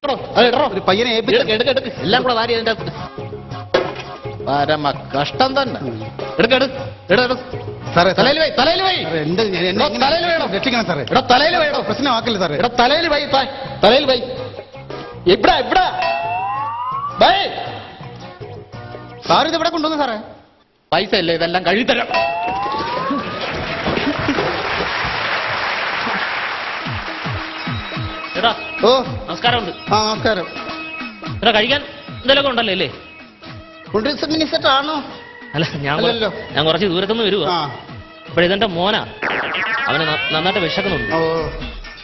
ഒരു പയ്യനെ എടുക്ക് എല്ലാം കൂടെ വാരി അതിന്റെ പരമ കഷ്ടം തന്നെ. എടുക്കെടു സാറേ, തലയിൽ വൈ തലയിൽ വേണം. രക്ഷിക്കണം സാറേ. ഇവിടെ തലയിൽ വേണോ? പ്രശ്നമാക്കല്ലേ സാറേ. ഇവിടെ തലയിൽ വൈ തലയിൽ വൈ. ഇവിടെ വൈ. സാർ ഇത് ഇവിടെ കൊണ്ടുവന്നു സാറേ. പൈസ അല്ലേ ഇതെല്ലാം കഴിത്തരാം. ചേട്ടാ ഓ നമസ്കാരമുണ്ട്. നമസ്കാരം. ചേട്ടാ കഴിക്കാൻ എന്തെങ്കിലുമൊക്കെ ഉണ്ടല്ലോ അല്ലേ? ടൂറിസം മിനിസ്റ്റർ ആണോ? അല്ല ഞാൻ കുറച്ച് ദൂരത്തുനിന്ന് വരുവാ. അപ്പോൾ ഇതെന്റെ മോനാ, അവന് നന്നായിട്ട് വിശക്കുന്നുണ്ട്.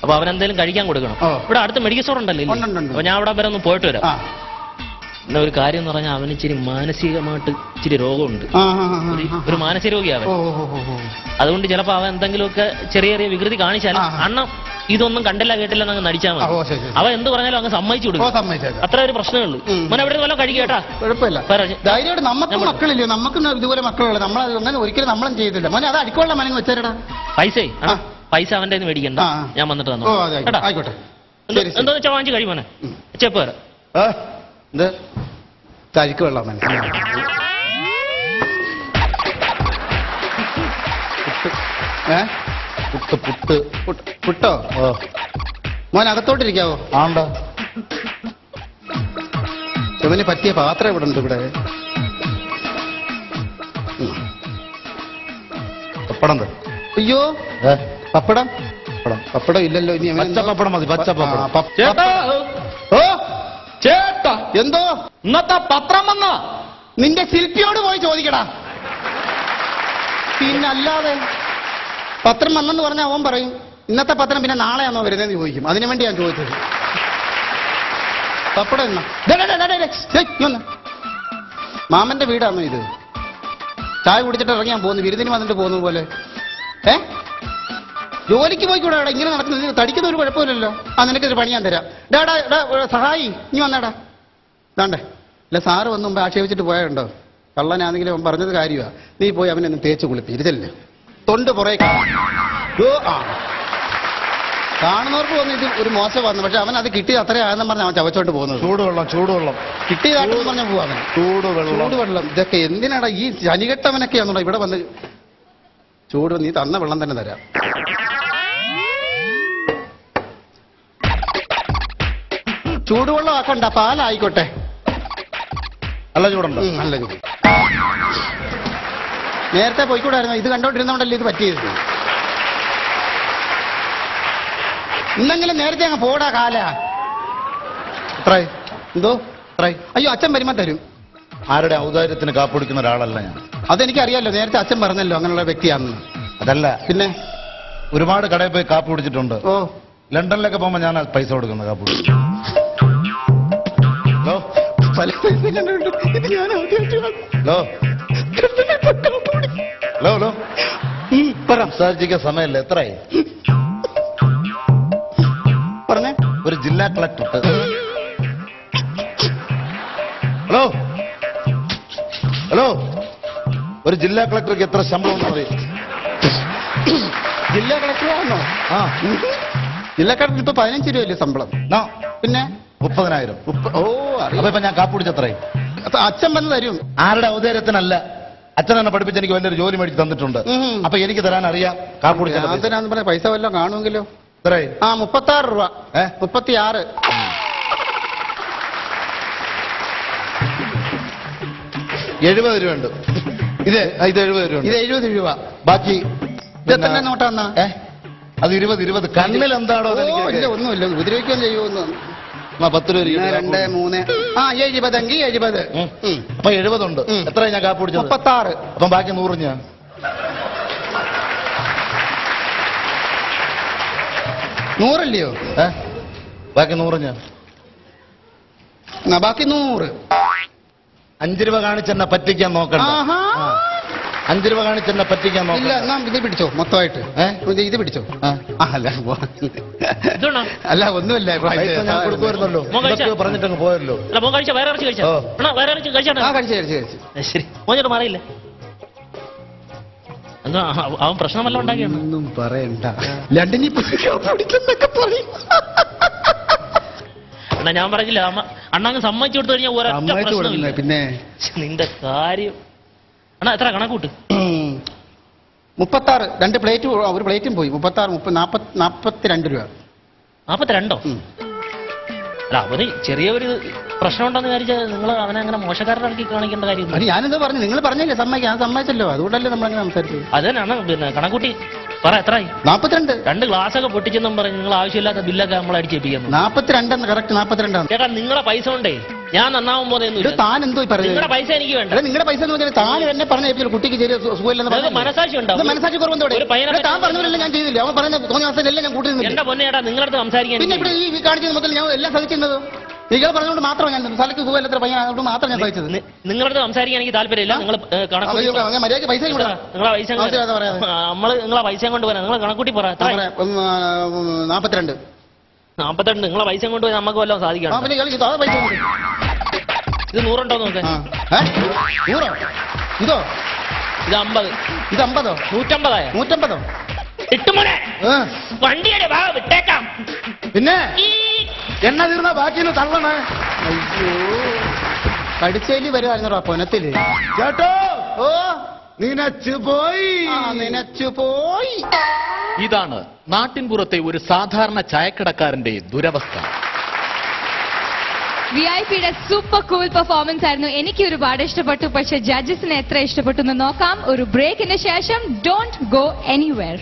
അപ്പൊ അവനെന്തേലും കഴിക്കാൻ കൊടുക്കണം. ഇവിടെ അടുത്ത് മെഡിക്കൽ സ്റ്റോർ ഉണ്ടല്ലോ. അപ്പൊ ഞാൻ അവിടെ വരെ ഒന്ന് പോയിട്ട് വരാം. പിന്നെ ഒരു കാര്യം എന്ന് പറഞ്ഞാൽ അവന് ഇച്ചിരി മാനസികമായിട്ട് ഇച്ചിരി രോഗമുണ്ട്. ഒരു മാനസിക രോഗിയാവൻ. അതുകൊണ്ട് ചിലപ്പോ അവൻ എന്തെങ്കിലുമൊക്കെ ചെറിയ ചെറിയ വികൃതി കാണിച്ചാൽ അണ്ണ ഇതൊന്നും കണ്ടില്ല കേട്ടില്ല അങ്ങ് നടിച്ചാൽ മതി. അവൻ എന്ത് പറഞ്ഞാലും അങ്ങ് സമ്മതിച്ചു കൊടുക്കും. അത്ര ഒരു പ്രശ്നമുള്ളൂ. മോനെ എവിടെ വല്ലതും കഴിക്കട്ടാ? കുഴപ്പമില്ല. ധൈര്യമായിട്ട് നമുക്ക് മക്കളില്ലയോ? നമുക്ക് ഇതുപോലെ മക്കളുള്ള നമ്മളത് അങ്ങനെ ഒരിക്കലും നമ്മളും ചെയ്തില്ല. മോനെ അത് അടിക്കുള്ള മനങ്ങ് വെച്ചേരടാ. പൈസ അവന്റെ മേടിക്കണ്ട, ഞാൻ വന്നിട്ട് തന്നു. ആയിക്കോട്ടെ. എന്താ വെച്ചാൽ വാങ്ങിച്ച് കഴി മോനെ. ചെപ്പ് വരാം. എന്ത് ചരിക്ക് വെള്ളം പുട്ടോ? മോൻ അകത്തോട്ടിരിക്കാവോ? ആണ്ടോ. ഇവന് പറ്റിയ പാത്രം ഇവിടെ ഉണ്ട്. ഇവിടെ പപ്പടം. അയ്യോ പപ്പടം പപ്പടം ഇല്ലല്ലോ. ഇനി പപ്പടം മതി. ചേട്ടാ എന്തോ ഇന്നത്തെ പത്രം വന്ന നിന്റെ ശില്പിയോട് പോയി ചോദിക്കടാ. പിന്നല്ലാതെ പത്രം വന്നെന്ന് പറഞ്ഞാൽ അവൻ പറയും ഇന്നത്തെ പത്രം പിന്നെ നാളെയാണോ വരുന്നതെന്ന് ചോദിക്കും. അതിനു വേണ്ടി ഞാൻ ചോദിച്ചത്. പപ്പടം എന്നാ മാമന്റെ വീടാണോ ഇത്? ചായ കുടിച്ചിട്ട് ഇറങ്ങിയാൻ പോകുന്നു, വിരുന്നിന് വന്നിട്ട് പോകുന്നത് പോലെ. ജോലിക്ക് പോയിക്കൂടാ. ഇങ്ങനെ നടക്കുന്നത് തടിക്കുന്ന ഒരു കുഴപ്പമില്ലല്ലോ. നിനക്കൊരു പണി ഞാൻ തരാം. സഹായി ഇനി വന്നേടാ. ഇതാണ്ടേ അല്ല, സാറ് വന്ന് മുമ്പ് ആക്ഷേപിച്ചിട്ട് പോയുണ്ടോ? കള്ളനാണെങ്കിലും അവൻ പറഞ്ഞത് കാര്യമാ. നീ പോയി അവനൊന്ന് തേച്ച് കുളിപ്പി. ഇരുതല്ലേ തൊണ്ട് പുറകെ കാണുന്നവർക്ക് തോന്നുന്നു ഇത് ഒരു മോശം വന്നു. പക്ഷെ അവൻ അത് കിട്ടിയത് അത്രയാണെന്ന് പറഞ്ഞാൽ അവൻ ചവച്ചോട്ട് പോകുന്നത്. ചൂടുവെള്ളം കിട്ടിയതാണെന്ന് പറഞ്ഞാൽ പോവാൻ. ചൂടുവെള്ളം ഇതൊക്കെ എന്തിനാടാ? ഈ ശനികെട്ടവനൊക്കെയാണോ ഇവിടെ വന്ന് ചൂട്? നീ തന്ന വെള്ളം തന്നെ തരാം. ചൂടുവെള്ളം ആക്കണ്ട, പാലായിക്കോട്ടെ. നല്ല ചൂടുണ്ടോ? നല്ല ചൂട്. നേരത്തെ പോയിക്കൂടായിരുന്നു. ഇത് കണ്ടോണ്ടിരുന്നോണ്ടല്ലേ ഇത് പറ്റിയത്. ഇന്നെങ്കിലും നേരത്തെ അങ്ങ് പോടാ കാല. എന്തോ അയ്യോ അച്ഛൻ വരുമ്പോ തരും. ആരുടെ ഔദാര്യത്തിന് കാപ്പിടിക്കുന്ന ഒരാളല്ല ഞാൻ. അതെനിക്കറിയാലോ. നേരത്തെ അച്ഛൻ പറഞ്ഞല്ലോ അങ്ങനെയുള്ള വ്യക്തിയാണെന്ന്. അതല്ല പിന്നെ ഒരുപാട് കടയിൽ പോയി കാപ്പി കുടിച്ചിട്ടുണ്ട്. ലണ്ടനിലൊക്കെ പോകുമ്പോ ഞാൻ പൈസ കൊടുക്കുന്നത് കാപ്പി കുടിച്ചു. സംസാരിക്കാൻ സമയല്ലേ? എത്രയായി പറഞ്ഞേ? ഒരു ജില്ലാ കളക്ടർ. ഹലോ ഒരു ജില്ലാ കളക്ടർക്ക് എത്ര ശമ്പളം എന്ന് പറയും? ജില്ലാ കളക്ടറാണോ? ജില്ലാ കളക്ടർ ഇപ്പൊ 15 രൂപയല്ലേ ശമ്പളം? പിന്നെ 30,000. അപ്പൊ ഇപ്പൊ ഞാൻ കാപ്പി കുടിച്ചത്രയും. അച്ഛൻ വന്ന് തരും. ആരുടെ ഔദാര്യത്തിനല്ല. അച്ഛൻ എന്നെ പഠിപ്പിച്ച് എനിക്ക് വലിയൊരു ജോലി മേടിച്ച് തന്നിട്ടുണ്ട്. അപ്പൊ എനിക്ക് തരാൻ അറിയാം. കാപ്പി കുടിച്ചാന്ന് പറഞ്ഞ പൈസ വല്ലതും കാണുമെങ്കിലോ? 36 രൂപ. 36. 70 രൂപ ഉണ്ട്. ഇത് 70 രൂപ. ഇത് 70 രൂപ. ബാക്കി ഇതെത്ര നോട്ടാന്നാ? അത് 20. കണ്ണിൽ എന്താണോ? ഒന്നുമില്ല. ഉപദ്രവിക്കാൻ ചെയ്യുമെന്ന്. 10 രൂപ. 2, 3. 70 എങ്കിൽ 70. അപ്പൊ 70 ഉണ്ട്. എത്ര ഞാൻ കാപ്പി കുടിച്ചത്? 36. അപ്പം ബാക്കി 100 ഞാൻ. നൂറല്ലയോ? ബാക്കി 100 ഞാൻ. ബാക്കി 100. 5 രൂപ കാണിച്ചെന്നെ പറ്റിക്കാൻ നോക്കണ്ട. 5 രൂപ കാണിച്ചെന്നെ പറ്റിക്കാൻ നോക്കണ്ട. ഇല്ല, ഇത് പിടിച്ചോ മൊത്തമായിട്ട്. ഇത് പിടിച്ചോ. അല്ല ഒന്നുമില്ല. ഞാൻ കൊടുക്കുമായിരുന്നല്ലോ. പറഞ്ഞിട്ടങ്ങ് പോയല്ലോ. കഴിച്ചു മാറിയില്ല. എന്താ അവൻ പ്രശ്നമല്ല ഉണ്ടാക്കിയാണ്? ഒന്നും പറയണ്ട. ലണ്ടനിൽ പിടിക്കുന്നൊക്കെ പറയും. അണ്ണാ ഞാൻ പറഞ്ഞില്ല അണ്ണാങ്ങ് സമ്മതിച്ചു കൊടുത്തു കഴിഞ്ഞാൽ ഒരൊറ്റ പ്രശ്നമില്ല. പിന്നെ നിന്റെ കാര്യം അണ്ണാ എത്ര കണക്കൂട്ട്? 36 2 പ്ലേറ്റ് ഒരു പ്ലേറ്റും പോയി 36 42 രൂപ. 42? അല്ല അവന് ചെറിയൊരു പ്രശ്നം ഉണ്ടെന്ന് വിചാരിച്ചാൽ നിങ്ങൾ അവനെ അങ്ങനെ മോശക്കാരുടെ ഇറക്കി കാണിക്കേണ്ട കാര്യം. ഞാനെന്താ പറഞ്ഞു, നിങ്ങൾ പറഞ്ഞില്ലേ സമ്മതിക്കാം, ഞാൻ സമ്മതിച്ചല്ലോ, അതുകൊണ്ടല്ലേ നമ്മളങ്ങനെ സംസാരിച്ചത്. അതന്നെ പിന്നെ കണക്കൂട്ടി പറ എത്രയായി? 42. 2 ഗ്ലാസ്സൊക്കെ പൊട്ടിച്ചെന്നും പറഞ്ഞ് നിങ്ങൾ ആവശ്യമില്ലാത്ത ബില്ലൊക്കെ നമ്മൾ അടിച്ചേപ്പിക്കുന്നു. 42 കറക്റ്റ് 42. ചേട്ടാ നിങ്ങളെ പൈസ കൊണ്ടേ ഞാൻ നന്നാവും പോലെ താൻ എന്തോ പറയുന്നത്? നിങ്ങളുടെ പൈസ എനിക്ക് വേണ്ട. നിങ്ങളുടെ പൈസ എന്ന് പറഞ്ഞാൽ താൻ എന്നെ പറഞ്ഞ കുട്ടിക്ക് ചെറിയ സുഖമില്ലെന്ന് മനസാക്ഷി ഉണ്ടാവും. മനസാക്ഷി കുറവെന്തോടെ താൻ പറഞ്ഞവരെല്ലാം ഞാൻ ചെയ്തില്ല, അവൻ പറഞ്ഞ തോന്നിയ അവസ്ഥയിലെല്ലാം ഞാൻ കൂട്ടുന്നില്ല. എന്റെ പൊന്നേട്ടാ നിങ്ങളടുത്ത് സംസാരിക്കാൻ പിന്നെ ഇവിടെ ഈ കാണിച്ചത് മൊത്തം ഞാൻ എല്ലാം സഹിക്കുന്നത് നിങ്ങൾ പറഞ്ഞുകൊണ്ട് മാത്രം ഞാൻ സ്ഥലത്ത് സുഖമില്ലാത്ത പയ്യൻ അതുകൊണ്ട് മാത്രം ഞാൻ സഹിച്ചത്. നിങ്ങളടുത്ത് സംസാരിക്കാൻ എനിക്ക് താല്പര്യമില്ല. നിങ്ങൾ മര്യാദ പൈസ നിങ്ങളെ പൈസ നിങ്ങളെ പൈസ കൊണ്ടുപോകാൻ നിങ്ങൾ കണക്കൂട്ടി പറ. 42. നിങ്ങളെ പൈസ കൊണ്ടുപോയി നമുക്ക് വല്ലതും സാധിക്കണം. ഇത് 100 ഉണ്ടോ നോക്കാൻ? 100? ഇതോ? ഇത് 50. ഇത് 50? 150. 150? ഇട്ടുമോനെ വണ്ടിയുടെ ഭാഗം വിട്ടേക്കാം. പിന്നെ എണ്ണ തീർന്ന ബാക്കിന്ന് തള്ളണേ. അയ്യോ കടിച്ചേലി വരുവായിരുന്നോ പൊനത്തില്. ചേട്ടോ ഓ നിനച്ചു പോയി. ഇതാണ് നാട്ടിൻപുറത്തെ ഒരു സാധാരണ ചായക്കടക്കാരന്റെ ദുരവസ്ഥ. VIP-യുടെ സൂപ്പർ കൂൾ പെർഫോമൻസ് ആയിരുന്നു. എനിക്ക് ഒരുപാട് ഇഷ്ടപ്പെട്ടു. പക്ഷെ ജഡ്ജസിന് എത്ര ഇഷ്ടപ്പെട്ടു എന്ന് നോക്കാം ഒരു ബ്രേക്കിന് ശേഷം. Don't go anywhere.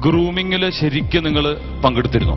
ഗ്രൂമിങ്ങില് ശരിക്കും നിങ്ങൾ പങ്കെടുത്തിരുന്നു?